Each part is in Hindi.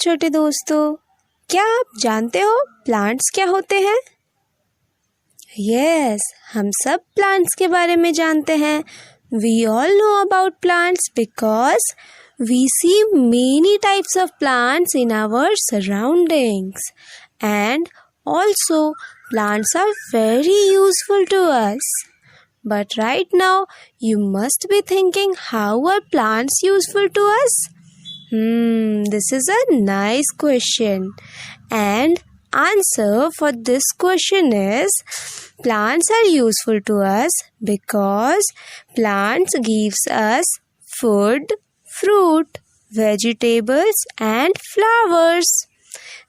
छोटे दोस्तों, क्या आप जानते हो प्लांट्स क्या होते हैं? यस, हम सब प्लांट्स के बारे में जानते हैं. We all know about plants because we see many types of plants in our surroundings. And also, plants are very useful to us. But right now, you must be thinking, how are plants useful to us? This is a nice question. And answer for this question is, plants are useful to us because plants gives us food, fruit, vegetables and flowers.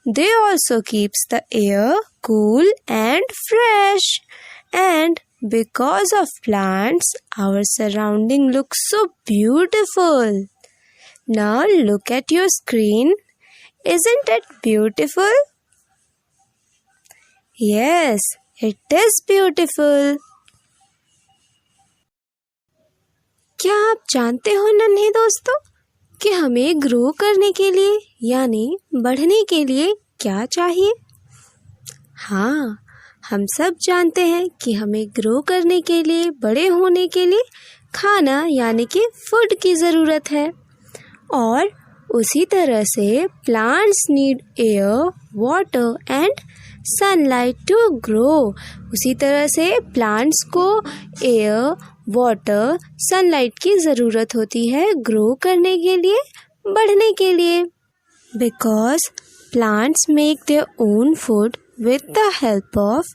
They also keeps the air cool and fresh. And because of plants, our surrounding looks so beautiful. Now look at your screen. Isn't it beautiful? Yes, it is beautiful. क्या आप जानते हो नन्हे दोस्तों कि हमें ग्रो करने के लिए यानी बढ़ने के लिए क्या चाहिए? हाँ, हम सब जानते हैं कि हमें ग्रो करने के लिए, बड़े होने के लिए खाना यानी कि फूड की ज़रूरत है. और उसी तरह से plants need air, water and sunlight to grow. उसी तरह से प्लांट्स को एयर, वाटर, सनलाइट की ज़रूरत होती है ग्रो करने के लिए, बढ़ने के लिए. Because plants make their own food with the help of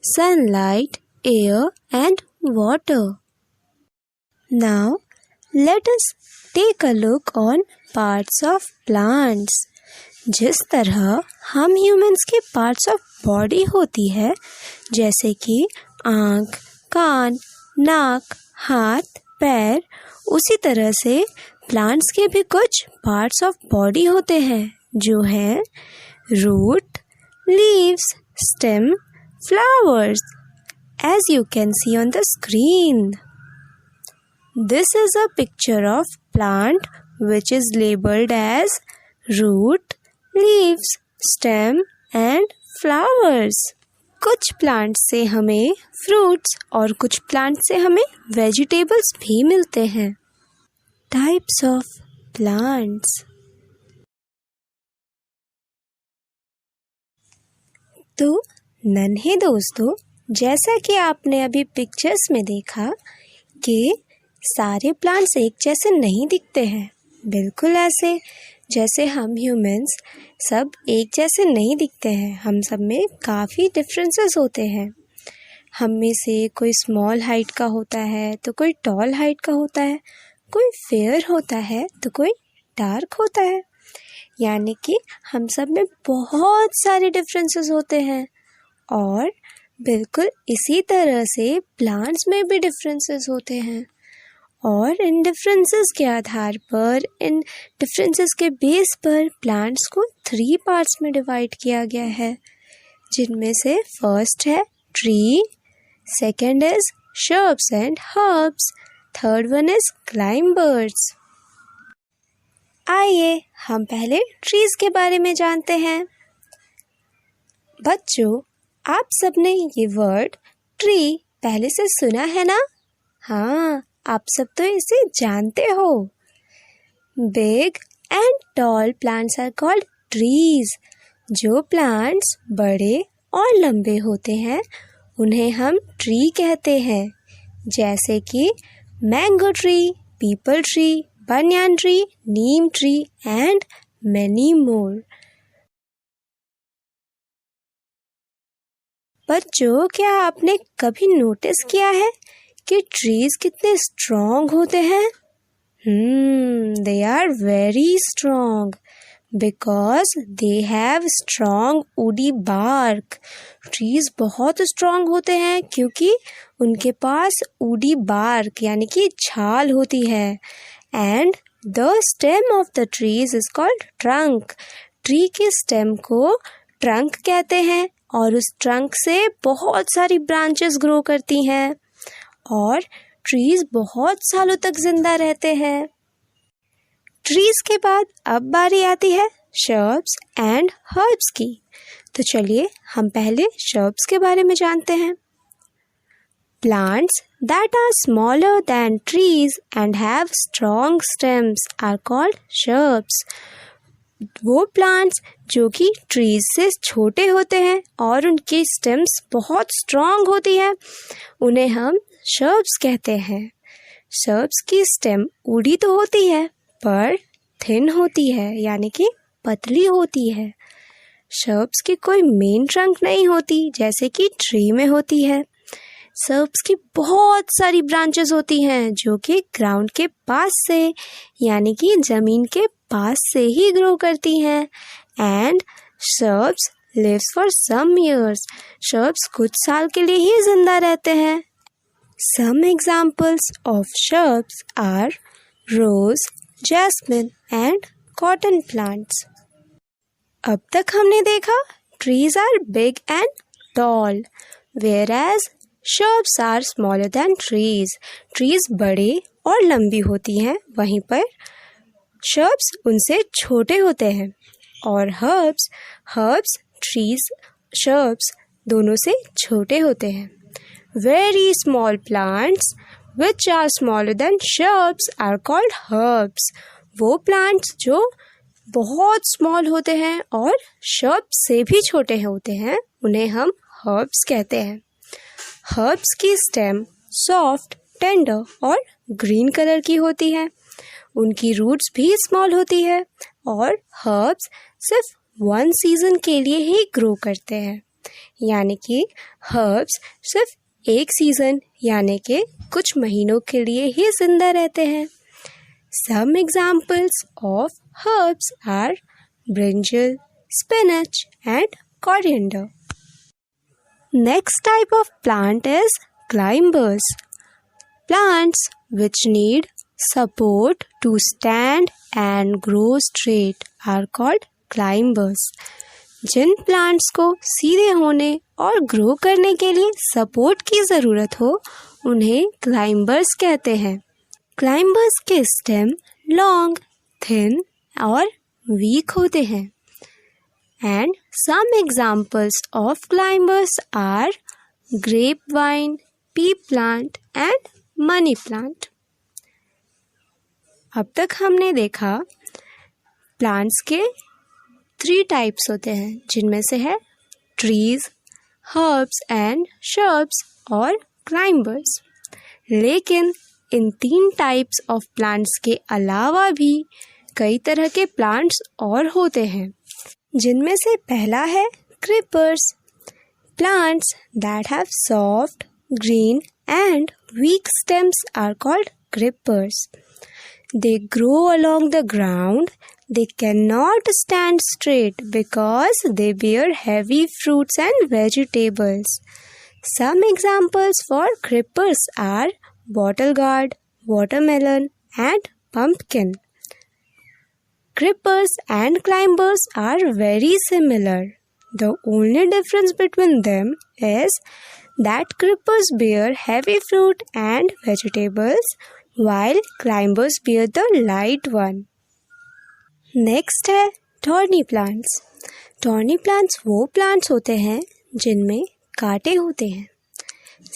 sunlight, air and water. Now, let us take a look on parts of plants. जिस तरह हम ह्यूमंस के पार्ट्स ऑफ बॉडी होती है, जैसे कि आँख, कान, नाक, हाथ, पैर, उसी तरह से प्लांट्स के भी कुछ पार्ट्स ऑफ बॉडी होते हैं जो हैं root, leaves, stem, flowers, as you can see on the screen. This is a picture of plant which is labeled as root, leaves, stem and flowers. कुछ plants से हमें fruits और कुछ plants से हमें vegetables भी मिलते हैं. Types of plants. तो नन्हे दोस्तों, जैसा कि आपने अभी पिक्चर्स में देखा कि सारे प्लांट्स एक जैसे नहीं दिखते हैं. बिल्कुल ऐसे जैसे हम ह्यूमंस सब एक जैसे नहीं दिखते हैं. हम सब में काफ़ी डिफरेंसेस होते हैं. हम में से कोई स्मॉल हाइट का होता है तो कोई टॉल हाइट का होता है, कोई फेयर होता है तो कोई डार्क होता है. यानी कि हम सब में बहुत सारे डिफरेंसेस होते हैं. और बिल्कुल इसी तरह से प्लांट्स में भी डिफरेंसेस होते हैं. और इन डिफरेंसेस के आधार पर, इन डिफरेंसेस के बेस पर प्लांट्स को 3 पार्ट्स में डिवाइड किया गया है, जिनमें से फर्स्ट है tree, second is shrubs and herbs, third one is climbers. आइए हम पहले ट्रीज के बारे में जानते हैं. बच्चों, आप सबने ये वर्ड ट्री पहले से सुना है ना? हाँ, आप सब तो इसे जानते हो. Big and tall plants are called trees. जो प्लांट्स बड़े और लंबे होते हैं उन्हें हम ट्री कहते हैं, जैसे कि mango tree, people tree, banyan tree, neem tree and many more. बच्चों, क्या आपने कभी नोटिस किया है कि ट्रीज कितने स्ट्रॉन्ग होते हैं? They are very strong because they have strong woody bark. Trees बहुत स्ट्रॉन्ग होते हैं क्योंकि उनके पास woody bark यानी कि छाल होती है. And the stem of the trees is called trunk. Tree के स्टेम को ट्रंक कहते हैं और उस ट्रंक से बहुत सारी ब्रांचेस ग्रो करती हैं और ट्रीज बहुत सालों तक जिंदा रहते हैं. ट्रीज के बाद अब बारी आती है shrubs and herbs की। तो चलिए हम पहले shrubs के बारे में जानते हैं। Plants that are smaller than trees and have strong stems are called shrubs। वो प्लांट्स जो कि ट्रीज से छोटे होते हैं और उनकी स्टेम्स बहुत स्ट्रॉन्ग होती है, उन्हें हम shrubs कहते हैं। shrubs की स्टेम ऊड़ी तो होती है पर थिन होती है, यानी कि पतली होती है। shrubs की कोई मेन ट्रंक नहीं होती जैसे कि ट्री में होती है। shrubs की बहुत सारी ब्रांचेस होती हैं जो कि ग्राउंड के पास से, यानी कि ज़मीन के पास से ही ग्रो करती हैं। And shrubs lives for some years। shrubs कुछ साल के लिए ही जिंदा रहते हैं। Some examples of shrubs are rose, jasmine and cotton plants। अब तक हमने देखा trees are big and tall, whereas shrubs are smaller than trees। trees बड़े और लंबी होती हैं, वहीं पर shrubs उनसे छोटे होते हैं। और herbs trees shrubs दोनों से छोटे होते हैं। Very small plants which are smaller than shrubs are called herbs। वो plants जो बहुत small होते हैं और shrubs से भी छोटे होते हैं, उन्हें हम herbs कहते हैं। herbs की स्टेम सॉफ्ट, टेंडर और ग्रीन कलर की होती है। उनकी रूट्स भी स्मॉल होती है और herbs सिर्फ वन सीजन के लिए ही ग्रो करते हैं, यानी कि herbs सिर्फ एक सीजन यानी कि कुछ महीनों के लिए ही जिंदा रहते हैं। Some examples of herbs are brinjal, spinach and coriander। Next type of plant is climbers। Plants which need support to stand and grow straight are called climbers। जिन प्लांट्स को सीधे होने और ग्रो करने के लिए सपोर्ट की ज़रूरत हो, उन्हें क्लाइंबर्स कहते हैं। क्लाइंबर्स के स्टेम लॉन्ग, थिन और वीक होते हैं। And some examples of climbers are grapevine, pea plant and money plant। अब तक हमने देखा प्लांट्स के 3 टाइप्स होते हैं, जिनमें से है ट्रीज, हर्ब्स एंड shrubs और क्लाइंबर्स। लेकिन इन 3 टाइप्स ऑफ प्लांट्स के अलावा भी कई तरह के प्लांट्स और होते हैं, जिनमें से पहला है creepers। Plants that have soft, green and weak stems are called creepers। They grow along the ground। They cannot stand straight because they bear heavy fruits and vegetables। Some examples for creepers are bottle gourd, watermelon and pumpkin। Creepers and climbers are very similar। The only difference between them is that creepers bear heavy fruit and vegetables while climbers bear the light one। Next है thorny plants। Thorny plants वो plants होते हैं जिनमें कांटे होते हैं।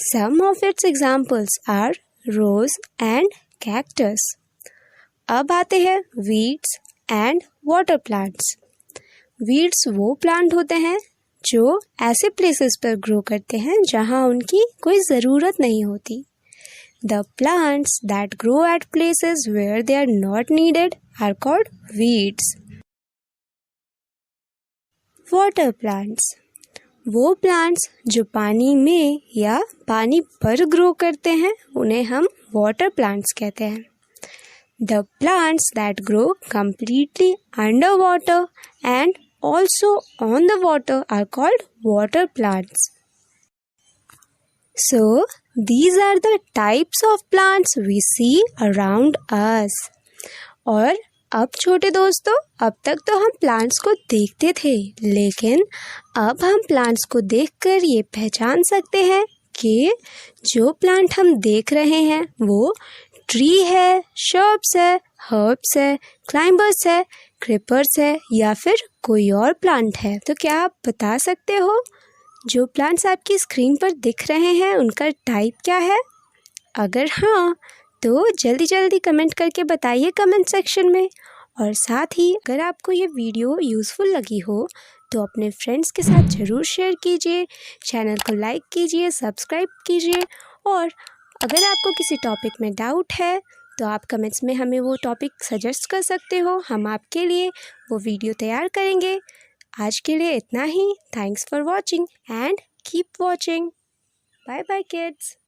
Some of its examples are rose and cactus। अब आते हैं weeds and water plants. Weeds वो प्लांट होते हैं जो ऐसे प्लेसेस पर ग्रो करते हैं जहाँ उनकी कोई ज़रूरत नहीं होती। The plants that grow at places where they are not needed are called weeds. Water plants वो प्लांट्स जो पानी में या पानी पर ग्रो करते हैं, उन्हें हम वाटर प्लांट्स कहते हैं। The plants that grow completely underwater and also on the water are called water plants। So, these are the types of plants we see around us। और अब छोटे दोस्तों, अब तक तो हम प्लांट्स को देखते थे, लेकिन अब हम प्लांट्स को देखकर ये पहचान सकते हैं कि जो प्लांट हम देख रहे हैं वो ट्री है, shrubs है, herbs है, climbers है, क्रीपर्स है या फिर कोई और प्लांट है? तो क्या आप बता सकते हो जो प्लांट्स आपकी स्क्रीन पर दिख रहे हैं उनका टाइप क्या है? अगर हाँ तो जल्दी जल्दी कमेंट करके बताइए कमेंट सेक्शन में। और साथ ही अगर आपको ये वीडियो यूज़फुल लगी हो तो अपने फ्रेंड्स के साथ ज़रूर शेयर कीजिए, चैनल को लाइक कीजिए, सब्सक्राइब कीजिए। और अगर आपको किसी टॉपिक में डाउट है तो आप कमेंट्स में हमें वो टॉपिक सजेस्ट कर सकते हो, हम आपके लिए वो वीडियो तैयार करेंगे। आज के लिए इतना ही। Thanks for watching and keep watching. Bye bye kids.